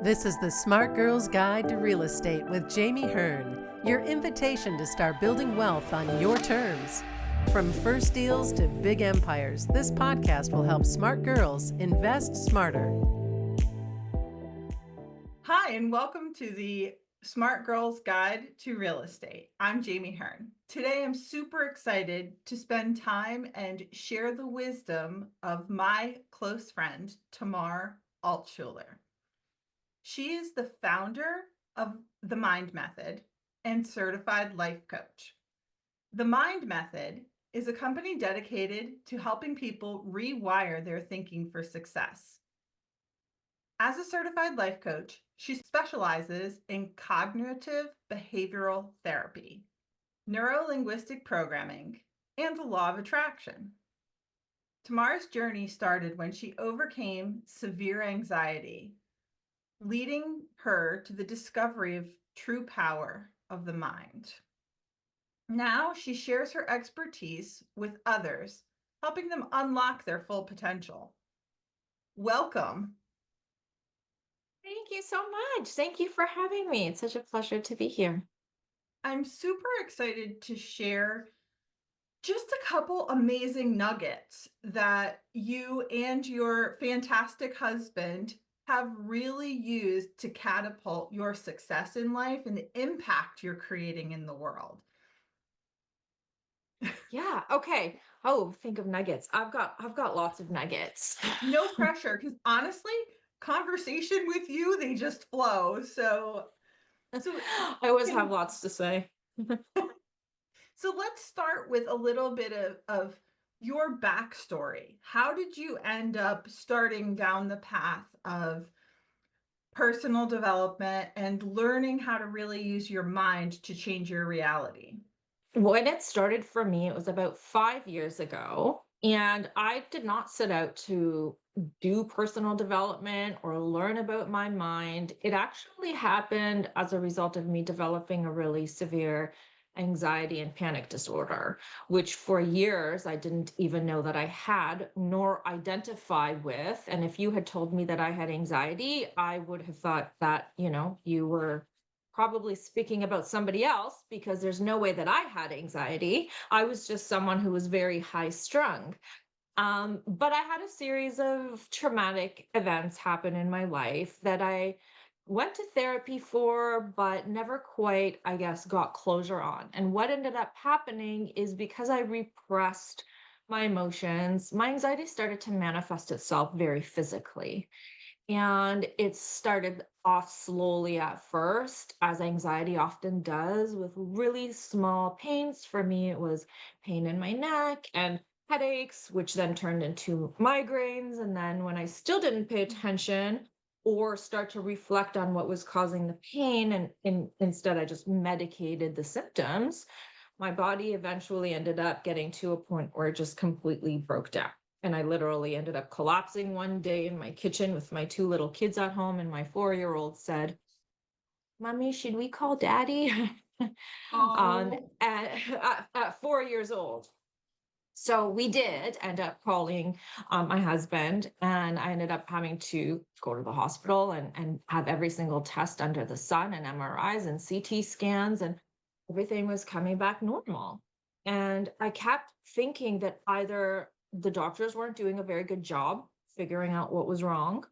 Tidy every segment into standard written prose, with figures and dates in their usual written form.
This is the Smart Girl's Guide to Real Estate with Jamie Hearn, your invitation to start building wealth on your terms. From first deals to big empires, this podcast will help smart girls invest smarter. Hi, and welcome to the Smart Girl's Guide to Real Estate. I'm Jamie Hearn. Today, I'm super excited to spend time and share the wisdom of my close friend, Tamar Altshuler. She is the founder of the Mind Method and certified life coach. The Mind Method is a company dedicated to helping people rewire their thinking for success. As a certified life coach, she specializes in cognitive behavioral therapy, neuro-linguistic programming, and the law of attraction. Tamar's journey started when she overcame severe anxiety, leading her to the discovery of true power of the mind. Now she shares her expertise with others, helping them unlock their full potential. Welcome. Thank you so much. Thank you for having me. It's such a pleasure to be here. I'm super excited to share just a couple amazing nuggets that you and your fantastic husband have really used to catapult your success in life and the impact you're creating in the world. Yeah, okay. Oh, think of nuggets. I've got lots of nuggets. No pressure, because honestly, conversation with you, they just flow. So I always have can lots to say. So let's start with a little bit of your backstory. How did you end up starting down the path of personal development and learning how to really use your mind to change your reality? When it started for me, it was about 5 years ago. And I did not set out to do personal development or learn about my mind. It actually happened as a result of me developing a really severe anxiety and panic disorder, which for years I didn't even know that I had nor identify with. And if you had told me that I had anxiety, I would have thought that, you were probably speaking about somebody else because there's no way that I had anxiety. I was just someone who was very high strung. But I had a series of traumatic events happen in my life that I went to therapy for, but never quite, I guess, got closure on. And what ended up happening is because I repressed my emotions, my anxiety started to manifest itself very physically. And it started off slowly at first, as anxiety often does, with really small pains. For me, it was pain in my neck and headaches, which then turned into migraines. And then when I still didn't pay attention or start to reflect on what was causing the pain, and instead I just medicated the symptoms, my body eventually ended up getting to a point where it just completely broke down. And I literally ended up collapsing one day in my kitchen with my two little kids at home. And my 4-year-old said, Mommy, should we call daddy? Oh, At 4 years old. So we did end up calling my husband, and I ended up having to go to the hospital and have every single test under the sun and MRIs and CT scans, and everything was coming back normal. And I kept thinking that either the doctors weren't doing a very good job figuring out what was wrong,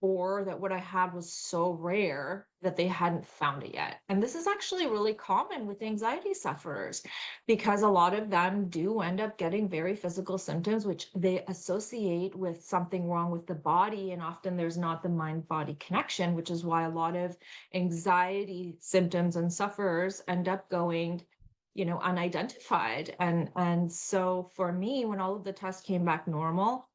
or that what I had was so rare that they hadn't found it yet. And this is actually really common with anxiety sufferers because a lot of them do end up getting very physical symptoms, which they associate with something wrong with the body. And often there's not the mind body connection, which is why a lot of anxiety symptoms and sufferers end up going unidentified. And so for me, when all of the tests came back normal,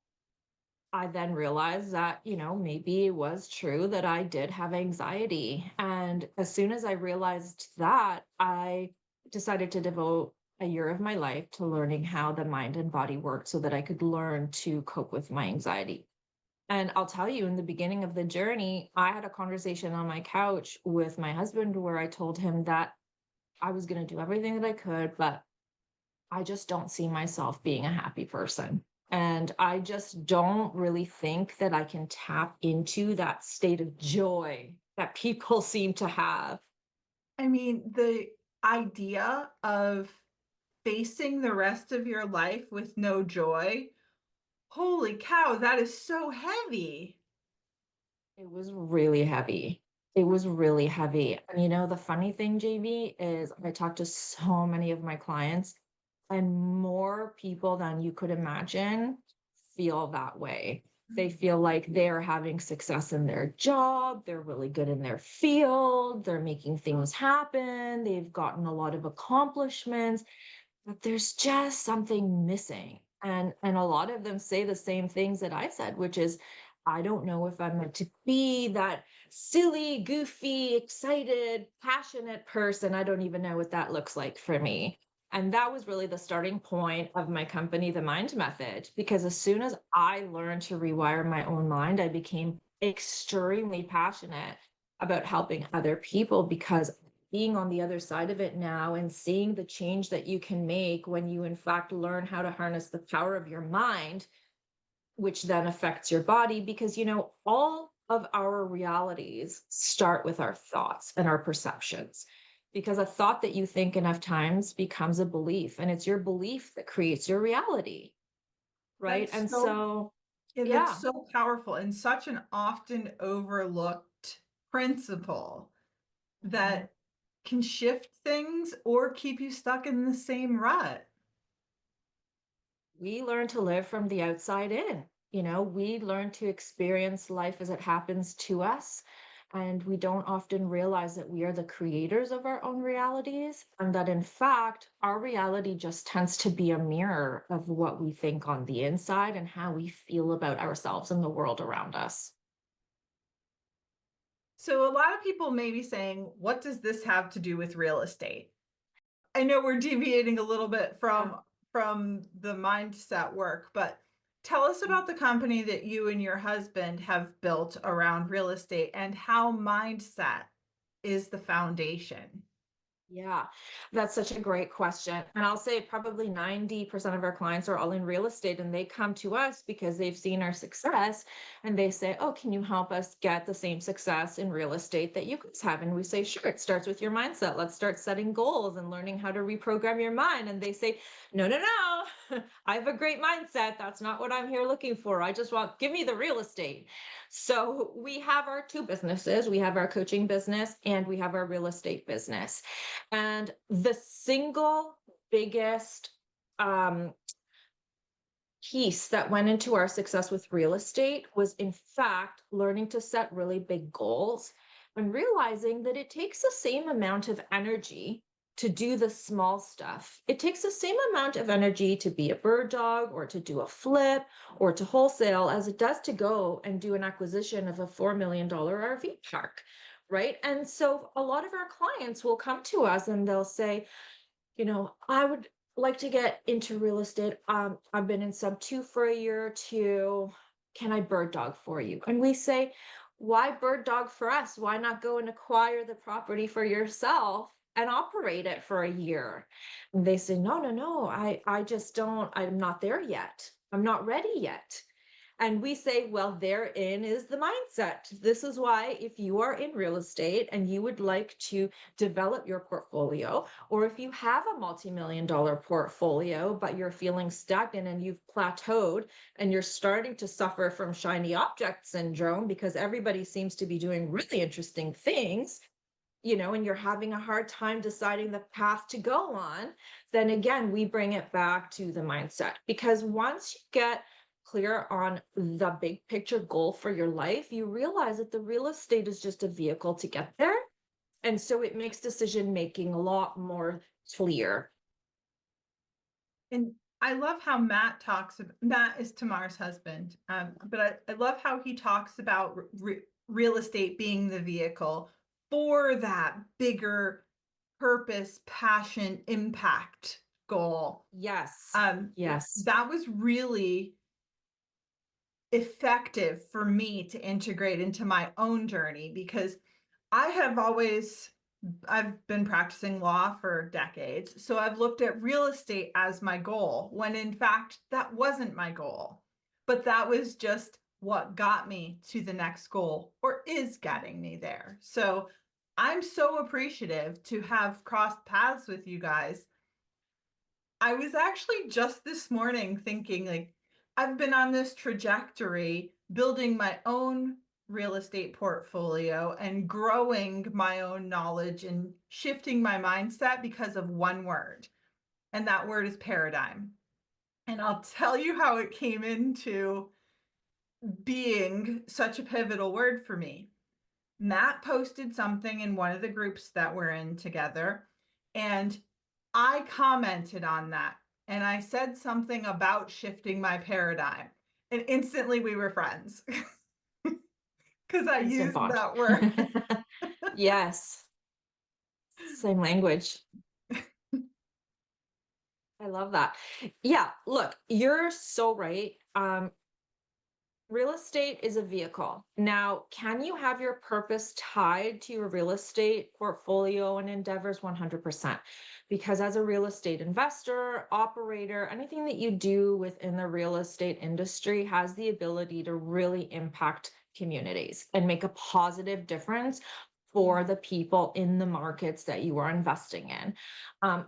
I then realized that, maybe it was true that I did have anxiety. And as soon as I realized that, I decided to devote a year of my life to learning how the mind and body worked so that I could learn to cope with my anxiety. And I'll tell you, in the beginning of the journey, I had a conversation on my couch with my husband where I told him that I was going to do everything that I could, but I just don't see myself being a happy person. And I just don't really think that I can tap into that state of joy that people seem to have. I mean, the idea of facing the rest of your life with no joy, holy cow, that is so heavy. It was really heavy. It was really heavy. And the funny thing, JB, is I talked to so many of my clients, and more people than you could imagine feel that way. They feel like they're having success in their job, they're really good in their field, they're making things happen, they've gotten a lot of accomplishments, but there's just something missing. And a lot of them say the same things that I said, which is, I don't know if I'm meant to be that silly, goofy, excited, passionate person. I don't even know what that looks like for me. And that was really the starting point of my company, The Mind Method, because as soon as I learned to rewire my own mind, I became extremely passionate about helping other people, because being on the other side of it now and seeing the change that you can make when you, in fact, learn how to harness the power of your mind, which then affects your body. Because, all of our realities start with our thoughts and our perceptions. Because a thought that you think enough times becomes a belief, and it's your belief that creates your reality. Right. That's And so so, Yeah, that's yeah. so powerful and such an often overlooked principle Mhm. that can shift things or keep you stuck in the same rut. We learn to live from the outside in. We learn to experience life as it happens to us. And we don't often realize that we are the creators of our own realities, and that in fact, our reality just tends to be a mirror of what we think on the inside and how we feel about ourselves and the world around us. So a lot of people may be saying, what does this have to do with real estate? I know we're deviating a little bit Yeah. from the mindset work, but tell us about the company that you and your husband have built around real estate and how mindset is the foundation. Yeah, that's such a great question. And I'll say probably 90% of our clients are all in real estate, and they come to us because they've seen our success and they say, "Oh, can you help us get the same success in real estate that you guys have?" And we say, "Sure, it starts with your mindset. Let's start setting goals and learning how to reprogram your mind." And they say, "No, no, no. I have a great mindset. That's not what I'm here looking for. I just want, give me the real estate." So we have our two businesses. We have our coaching business and we have our real estate business. And the single biggest um, piece that went into our success with real estate was, in fact, learning to set really big goals and realizing that it takes the same amount of energy to do the small stuff. It takes the same amount of energy to be a bird dog or to do a flip or to wholesale as it does to go and do an acquisition of a $4 million RV park. Right. And so a lot of our clients will come to us and they'll say, I would like to get into real estate. I've been in sub two for a year or two. Can I bird dog for you? And we say, why bird dog for us? Why not go and acquire the property for yourself and operate it for a year? And they say, no, no, no. I just don't, I'm not there yet. I'm not ready yet. And we say, well, therein is the mindset. This is why, if you are in real estate and you would like to develop your portfolio, or if you have a multi-million dollar portfolio, but you're feeling stagnant and you've plateaued and you're starting to suffer from shiny object syndrome because everybody seems to be doing really interesting things, and you're having a hard time deciding the path to go on, then again, we bring it back to the mindset. Because once you get clear on the big picture goal for your life, you realize that the real estate is just a vehicle to get there. And so it makes decision making a lot more clear. And I love how Matt is Tamar's husband, but I love how he talks about real estate being the vehicle for that bigger purpose, passion, impact goal. Yes. Yes. That was really effective for me to integrate into my own journey because I have always I've been practicing law for decades, so I've looked at real estate as my goal when in fact that wasn't my goal. But that was just what got me to the next goal or is getting me there. So I'm so appreciative to have crossed paths with you guys. I was actually just this morning thinking, like, I've been on this trajectory building my own real estate portfolio and growing my own knowledge and shifting my mindset because of one word. And that word is paradigm. And I'll tell you how it came into being such a pivotal word for me. Matt posted something in one of the groups that we're in together, and I commented on that. And I said something about shifting my paradigm, and instantly we were friends because I Instant used bond. that word. Yes, same language. I love that. Yeah, look, you're so right. Real estate is a vehicle. Now, can you have your purpose tied to your real estate portfolio and endeavors? 100%. Because as a real estate investor, operator, anything that you do within the real estate industry has the ability to really impact communities and make a positive difference for Yeah. the people in the markets that you are investing in.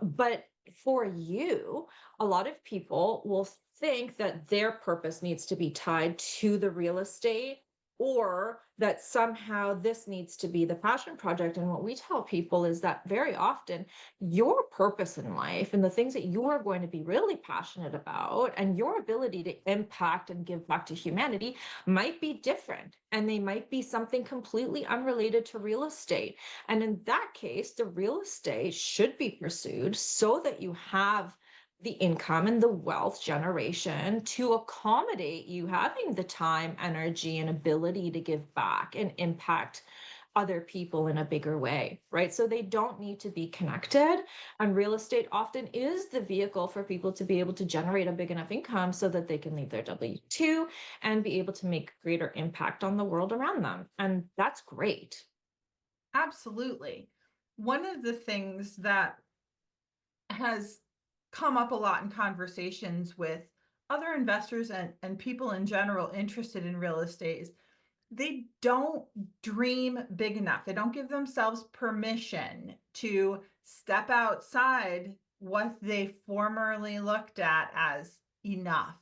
But for you, a lot of people will think that their purpose needs to be tied to the real estate or that somehow this needs to be the passion project. And what we tell people is that very often your purpose in life and the things that you are going to be really passionate about and your ability to impact and give back to humanity might be different. And they might be something completely unrelated to real estate. And in that case, the real estate should be pursued so that you have the income and the wealth generation to accommodate you having the time, energy, and ability to give back and impact other people in a bigger way, right? So they don't need to be connected. And real estate often is the vehicle for people to be able to generate a big enough income so that they can leave their W 2 and be able to make greater impact on the world around them. And that's great. Absolutely. One of the things that has come up a lot in conversations with other investors and people in general interested in real estate is they don't dream big enough. They don't give themselves permission to step outside what they formerly looked at as enough.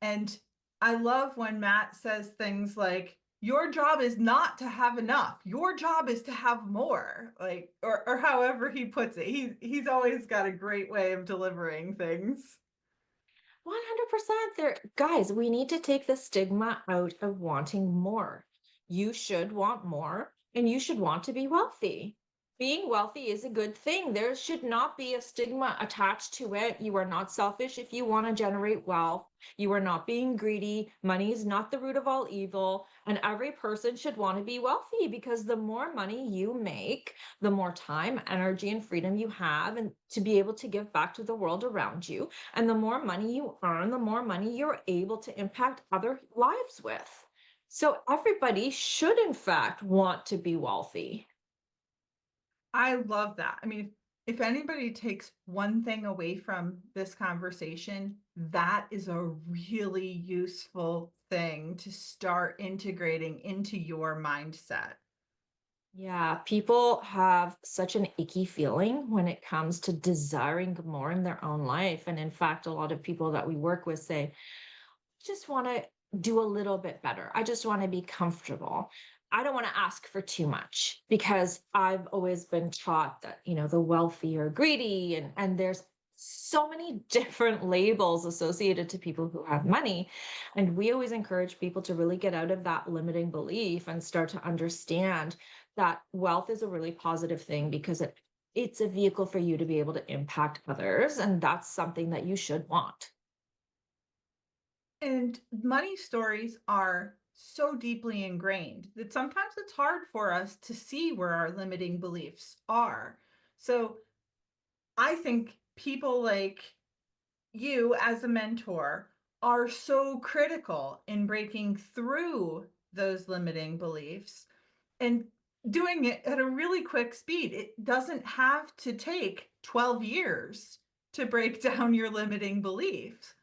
And I love when Matt says things like, your job is not to have enough. Your job is to have more. Like, or however he puts it. He's always got a great way of delivering things. 100% there. Guys, we need to take the stigma out of wanting more. You should want more and you should want to be wealthy. Being wealthy is a good thing. There should not be a stigma attached to it. You are not selfish if you want to generate wealth. You are not being greedy. Money is not the root of all evil. And every person should want to be wealthy because the more money you make, the more time, energy, and freedom you have, and to be able to give back to the world around you. And the more money you earn, the more money you're able to impact other lives with. So everybody should, in fact, want to be wealthy. I love that. I mean, if anybody takes one thing away from this conversation, that is a really useful thing to start integrating into your mindset. Yeah, people have such an icky feeling when it comes to desiring more in their own life. And in fact, a lot of people that we work with say, just want to do a little bit better. I just want to be comfortable. I don't want to ask for too much because I've always been taught that, the wealthy are greedy and there's so many different labels associated to people who have money. And we always encourage people to really get out of that limiting belief and start to understand that wealth is a really positive thing because it's a vehicle for you to be able to impact others. And that's something that you should want. And money stories are so deeply ingrained that sometimes it's hard for us to see where our limiting beliefs are. So I think people like you as a mentor are so critical in breaking through those limiting beliefs and doing it at a really quick speed. It doesn't have to take 12 years to break down your limiting beliefs.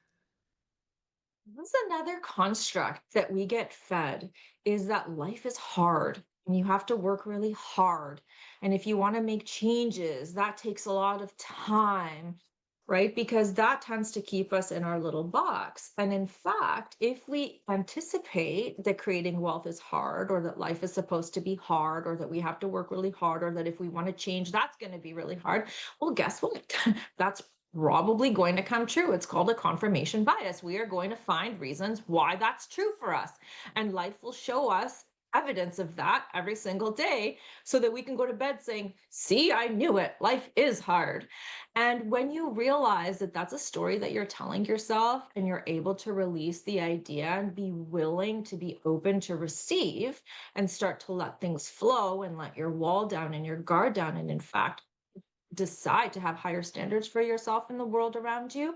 That's another construct that we get fed is that life is hard and you have to work really hard. And if you want to make changes, that takes a lot of time, right? Because that tends to keep us in our little box. And in fact, if we anticipate that creating wealth is hard, or that life is supposed to be hard, or that we have to work really hard, or that if we want to change, that's going to be really hard, well, guess what? That's probably going to come true. It's called a confirmation bias. We are going to find reasons why that's true for us. And life will show us evidence of that every single day so that we can go to bed saying, see, I knew it. Life is hard. And when you realize that that's a story that you're telling yourself and you're able to release the idea and be willing to be open to receive and start to let things flow and let your wall down and your guard down, and in fact, decide to have higher standards for yourself in the world around you,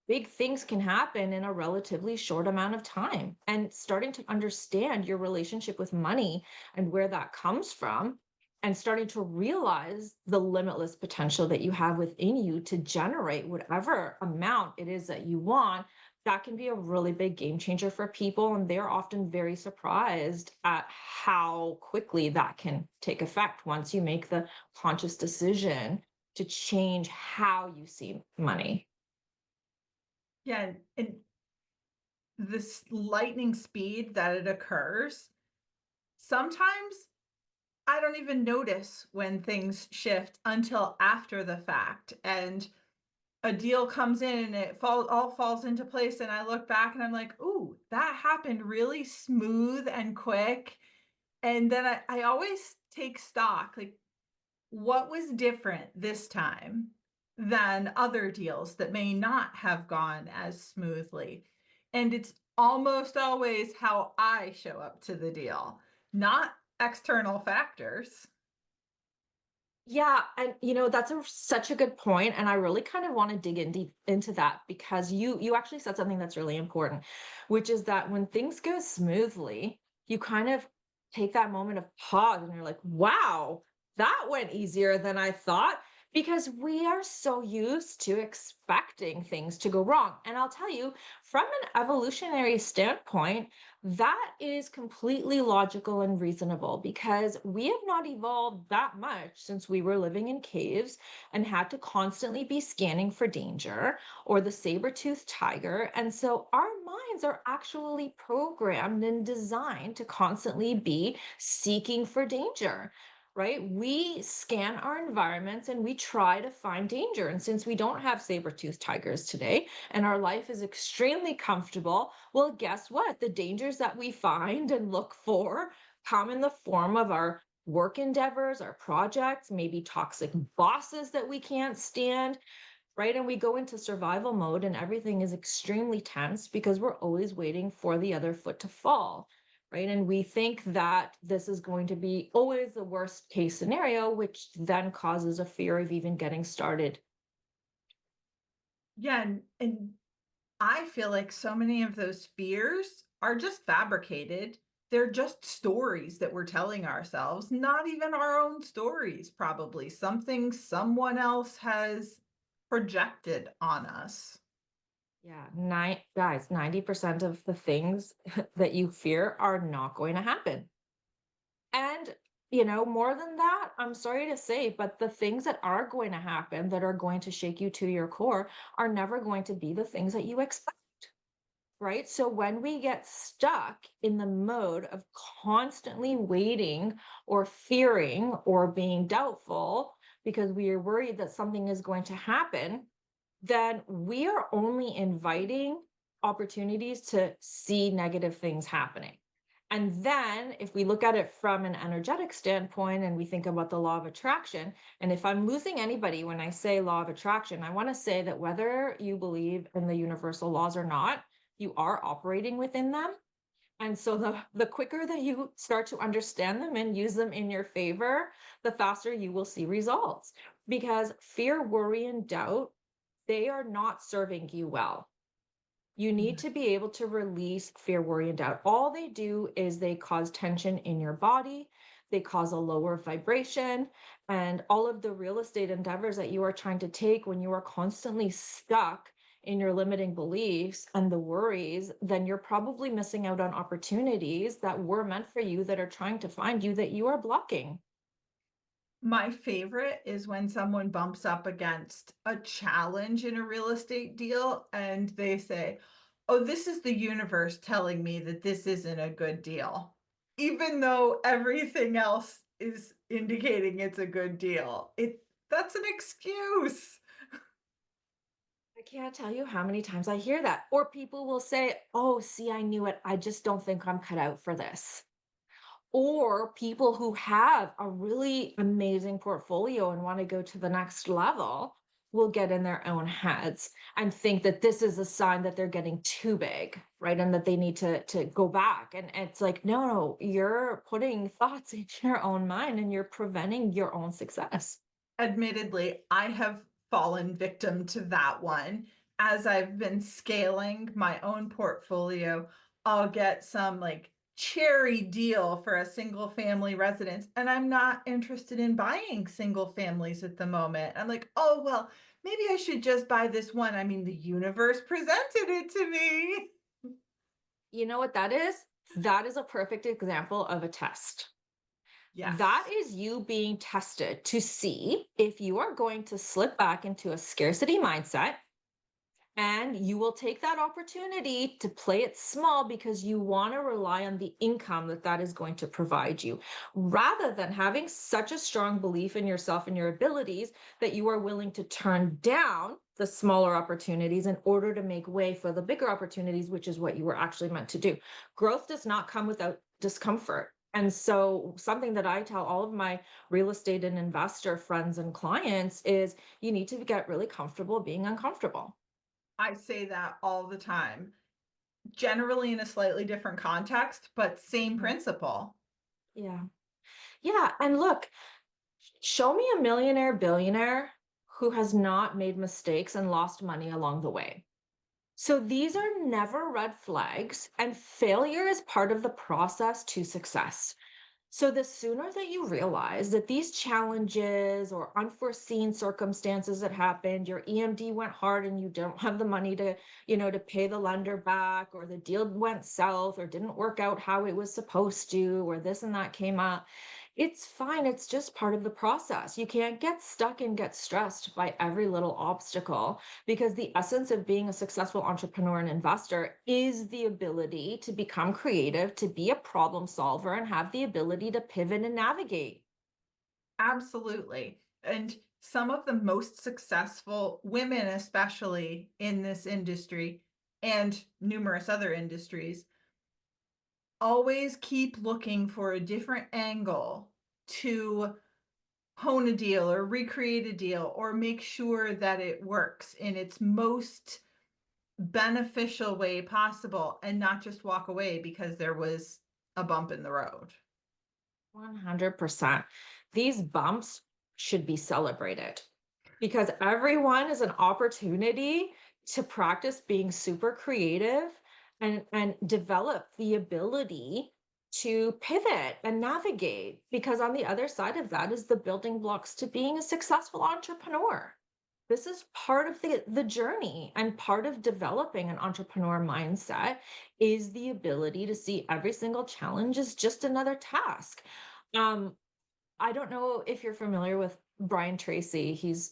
big things can happen in a relatively short amount of time. And starting to understand your relationship with money and where that comes from, and starting to realize the limitless potential that you have within you to generate whatever amount it is that you want, that can be a really big game changer for people. And they're often very surprised at how quickly that can take effect once you make the conscious decision to change how you see money. Yeah, and this lightning speed that it occurs, sometimes I don't even notice when things shift until after the fact. And a deal comes in and it all falls into place. And I look back and I'm like, ooh, that happened really smooth and quick. And then I always take stock, like, what was different this time than other deals that may not have gone as smoothly? And it's almost always how I show up to the deal, not external factors. Yeah, and that's such a good point, and I really kind of want to dig in deep into that because you actually said something that's really important, which is that when things go smoothly, you kind of take that moment of pause and you're like, "Wow, that went easier than I thought." Because we are so used to expecting things to go wrong. And I'll tell you, from an evolutionary standpoint, that is completely logical and reasonable because we have not evolved that much since we were living in caves and had to constantly be scanning for danger or the saber-toothed tiger. And so our minds are actually programmed and designed to constantly be seeking for danger. Right? We scan our environments and we try to find danger. And since we don't have saber-toothed tigers today and our life is extremely comfortable, well, guess what? The dangers that we find and look for come in the form of our work endeavors, our projects, maybe toxic bosses that we can't stand, right? And we go into survival mode and everything is extremely tense because we're always waiting for the other foot to fall, right? And we think that this is going to be always the worst case scenario, which then causes a fear of even getting started. Yeah, and I feel like so many of those fears are just fabricated. They're just stories that we're telling ourselves, not even our own stories, probably something someone else has projected on us. Yeah, guys, 90% of the things that you fear are not going to happen. And, more than that, I'm sorry to say, but the things that are going to happen that are going to shake you to your core are never going to be the things that you expect. Right. So when we get stuck in the mode of constantly waiting or fearing or being doubtful because we are worried that something is going to happen, then we are only inviting opportunities to see negative things happening. And then, if we look at it from an energetic standpoint and we think about the law of attraction, and if I'm losing anybody when I say law of attraction, I want to say that whether you believe in the universal laws or not, you are operating within them. And so the quicker that you start to understand them and use them in your favor, the faster you will see results. Because fear, worry, and doubt, they are not serving you well. You need Yeah. to be able to release fear, worry, and doubt. All they do is they cause tension in your body, they cause a lower vibration, and all of the real estate endeavors that you are trying to take when you are constantly stuck in your limiting beliefs and the worries, then you're probably missing out on opportunities that were meant for you that are trying to find you that you are blocking. My favorite is when someone bumps up against a challenge in a real estate deal and they say, "Oh, this is the universe telling me that this isn't a good deal," even though everything else is indicating it's a good deal. That's an excuse. I can't tell you how many times I hear that. Or people will say, "Oh, see, I knew it. I just don't think I'm cut out for this." Or people who have a really amazing portfolio and want to go to the next level will get in their own heads and think that this is a sign that they're getting too big, right? And that they need to go back. And it's like, no, you're putting thoughts in your own mind and you're preventing your own success. Admittedly, I have fallen victim to that one. As I've been scaling my own portfolio, I'll get some like cherry deal for a single family residence, and I'm not interested in buying single families at the moment. I'm like, oh, well, maybe I should just buy this one. I mean, the universe presented it to me. You know what that is? That is a perfect example of a test. That Yes. is you being tested to see if you are going to slip back into a scarcity mindset, and you will take that opportunity to play it small because you want to rely on the income that that is going to provide you, rather than having such a strong belief in yourself and your abilities that you are willing to turn down the smaller opportunities in order to make way for the bigger opportunities, which is what you were actually meant to do. Growth does not come without discomfort. And so, something that I tell all of my real estate and investor friends and clients is you need to get really comfortable being uncomfortable. I say that all the time, generally in a slightly different context, but same Mhm. principle. Yeah. Yeah. And look, show me a millionaire, billionaire who has not made mistakes and lost money along the way. So these are never red flags, and failure is part of the process to success. So the sooner that you realize that these challenges or unforeseen circumstances that happened, your EMD went hard and you don't have the money to pay the lender back, or the deal went south or didn't work out how it was supposed to, or this and that came up, it's fine. It's just part of the process. You can't get stuck and get stressed by every little obstacle, because the essence of being a successful entrepreneur and investor is the ability to become creative, to be a problem solver, and have the ability to pivot and navigate. Absolutely. And some of the most successful women, especially in this industry and numerous other industries, always keep looking for a different angle to hone a deal or recreate a deal or make sure that it works in its most beneficial way possible and not just walk away because there was a bump in the road. 100%. These bumps should be celebrated, because everyone is an opportunity to practice being super creative and develop the ability to pivot and navigate, because on the other side of that is the building blocks to being a successful entrepreneur. This is part of the journey, and part of developing an entrepreneur mindset is the ability to see every single challenge as just another task. um I don't know if you're familiar with Brian Tracy. He's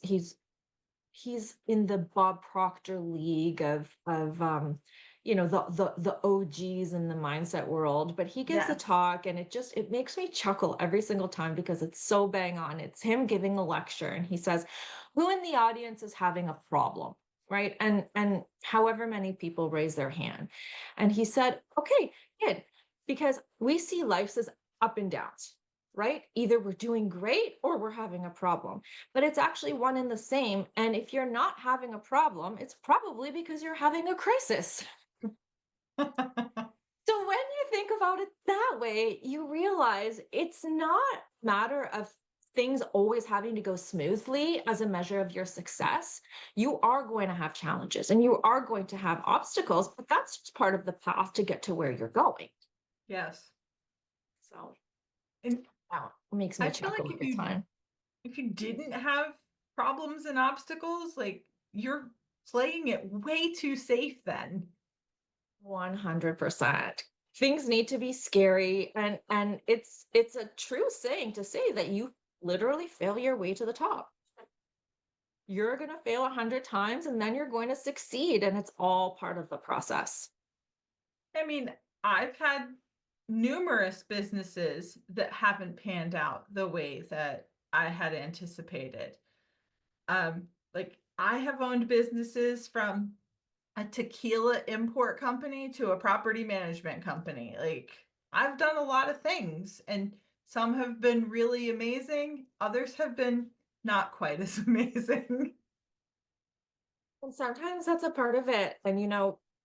in the Bob Proctor league of the OGs in the mindset world, but he gives a Yes. talk and it makes me chuckle every single time because it's so bang on. It's him giving a lecture and he says, "Who in the audience is having a problem?" Right? And however many people raise their hand. And he said, "Okay, good, because we see life as up and downs, right? Either we're doing great or we're having a problem, but it's actually one and the same. And if you're not having a problem, it's probably because you're having a crisis." So when you think about it that way, you realize it's not a matter of things always having to go smoothly as a measure of your success. You are going to have challenges and you are going to have obstacles, but that's just part of the path to get to where you're going. Yes. So And that makes me I feel chuckle like every time. if you didn't have problems and obstacles, like you're playing it way too safe then. 100%. Things need to be scary, and it's a true saying to say that you literally fail your way to the top. You're going to fail 100 times and then you're going to succeed, and it's all part of the process. I mean, I've had numerous businesses that haven't panned out the way that I had anticipated. Like I have owned businesses from a tequila import company to a property management company. Like I've done a lot of things and some have been really amazing, others have been not quite as amazing. And sometimes that's a part of it. And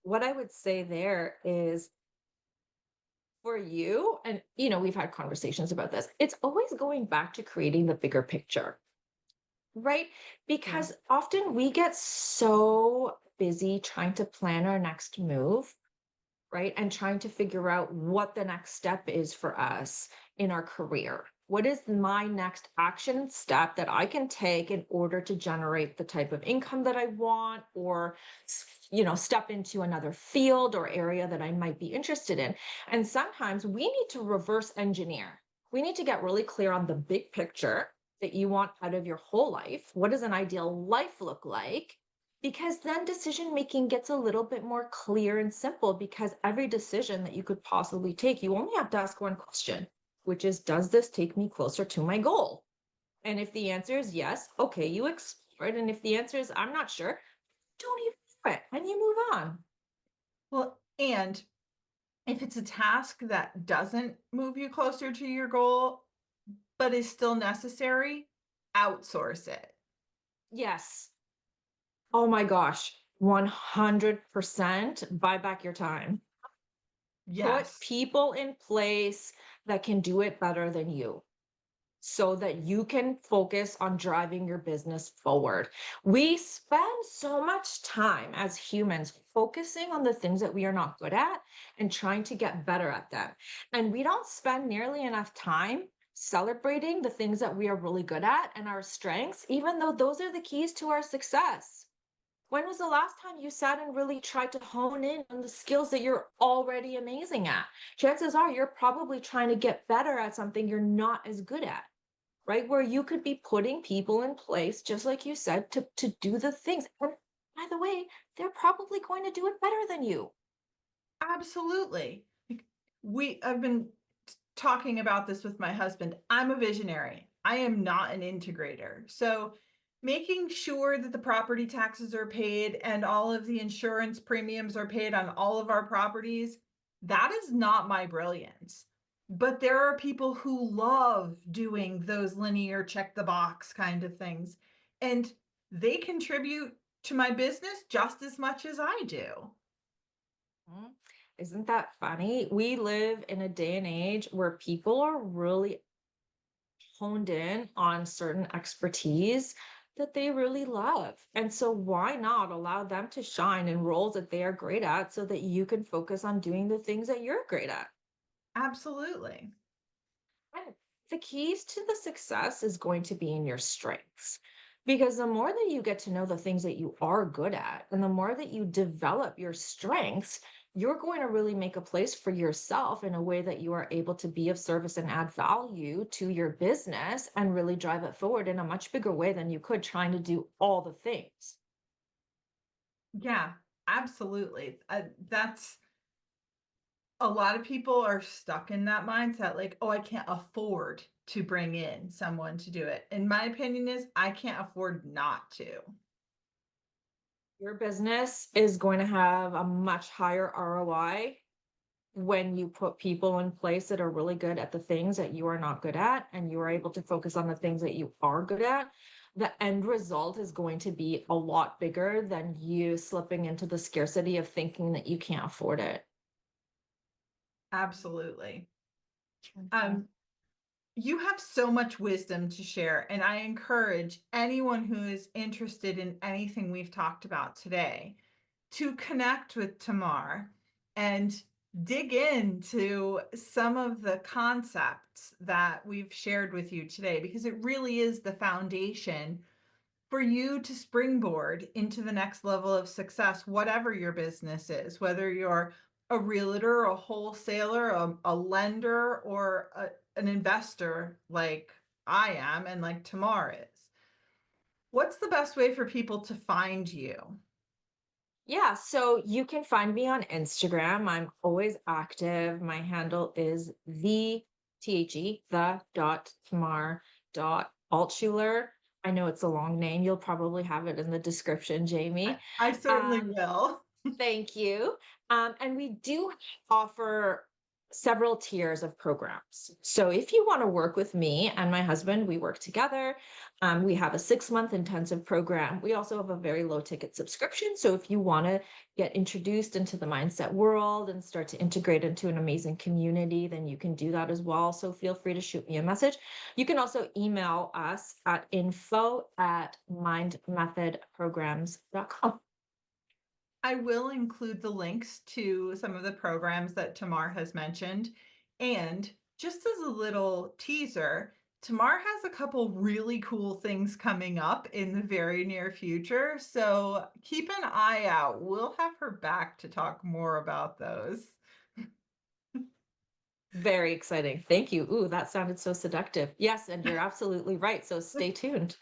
what I would say there is, for you, and we've had conversations about this, it's always going back to creating the bigger picture, right? Yeah. Because often we get so busy trying to plan our next move, right? And trying to figure out what the next step is for us in our career. What is my next action step that I can take in order to generate the type of income that I want, or step into another field or area that I might be interested in? And sometimes we need to reverse engineer. We need to get really clear on the big picture that you want out of your whole life. What does an ideal life look like? Because then decision making gets a little bit more clear and simple, because every decision that you could possibly take, you only have to ask one question, which is, does this take me closer to my goal? And if the answer is yes, okay, you explore it. And if the answer is I'm not sure, don't even do it and you move on. Well, and if it's a task that doesn't move you closer to your goal, but is still necessary, outsource it. Yes. Oh my gosh. 100% buy back your time. Put Yes, people in place that can do it better than you, so that you can focus on driving your business forward. We spend so much time as humans focusing on the things that we are not good at and trying to get better at them. And we don't spend nearly enough time celebrating the things that we are really good at and our strengths, even though those are the keys to our success. When was the last time you sat and really tried to hone in on the skills that you're already amazing at? Chances are you're probably trying to get better at something you're not as good at, right? Where you could be putting people in place, just like you said, to do the things. And by the way, they're probably going to do it better than you. absolutely. I've been talking about this with my husband. I'm a visionary. I am not an integrator. So making sure that the property taxes are paid and all of the insurance premiums are paid on all of our properties, that is not my brilliance. But there are people who love doing those linear check the box kind of things. And they contribute to my business just as much as I do. Mhm. Isn't that funny? We live in a day and age where people are really honed in on certain expertise that they really love. And so, why not allow them to shine in roles that they are great at, so that you can focus on doing the things that you're great at? Absolutely. And the keys to the success is going to be in your strengths. Because the more that you get to know the things that you are good at, and the more that you develop your strengths, you're going to really make a place for yourself in a way that you are able to be of service and add value to your business and really drive it forward in a much bigger way than you could trying to do all the things. Yeah, absolutely. That's a lot of people are stuck in that mindset like, oh, I can't afford to bring in someone to do it. And my opinion is, I can't afford not to. Your business is going to have a much higher ROI when you put people in place that are really good at the things that you are not good at, and you are able to focus on the things that you are good at. The end result is going to be a lot bigger than you slipping into the scarcity of thinking that you can't afford it. Absolutely. Mhm. Um, you have so much wisdom to share, and I encourage anyone who is interested in anything we've talked about today to connect with Tamar and dig into some of the concepts that we've shared with you today, because it really is the foundation for you to springboard into the next level of success, whatever your business is, whether you're a realtor, a wholesaler, a lender, or an investor like I am and like Tamar is. What's the best way for people to find you? Yeah, so you can find me on Instagram. I'm always active. My handle is the dot Tamar dot Altshuler. I know it's a long name. You'll probably have it in the description, I, Jamie. I certainly Um, will. Thank you. And we do offer several tiers of programs. So if you want to work with me and my husband, we work together. We have a 6-month intensive program. We also have a very low ticket subscription. So if you want to get introduced into the mindset world and start to integrate into an amazing community, then you can do that as well. So feel free to shoot me a message. You can also email us at info@mindmethodprograms.com. I will include the links to some of the programs that Tamar has mentioned. And just as a little teaser, Tamar has a couple really cool things coming up in the very near future. So keep an eye out. We'll have her back to talk more about those. Very exciting. Thank you. Ooh, that sounded so seductive. Yes, and you're absolutely right. So stay tuned.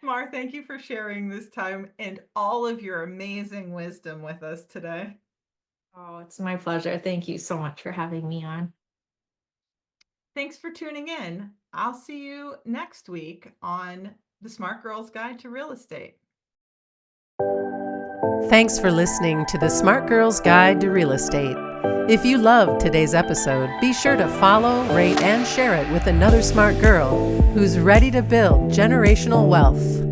Tamar, thank you for sharing this time and all of your amazing wisdom with us today. Oh, it's my pleasure. Thank you so much for having me on. Thanks for tuning in. I'll see you next week on the Smart Girl's Guide to Real Estate. Thanks for listening to the Smart Girl's Guide to Real Estate. If you loved today's episode, be sure to follow, rate, and share it with another smart girl who's ready to build generational wealth.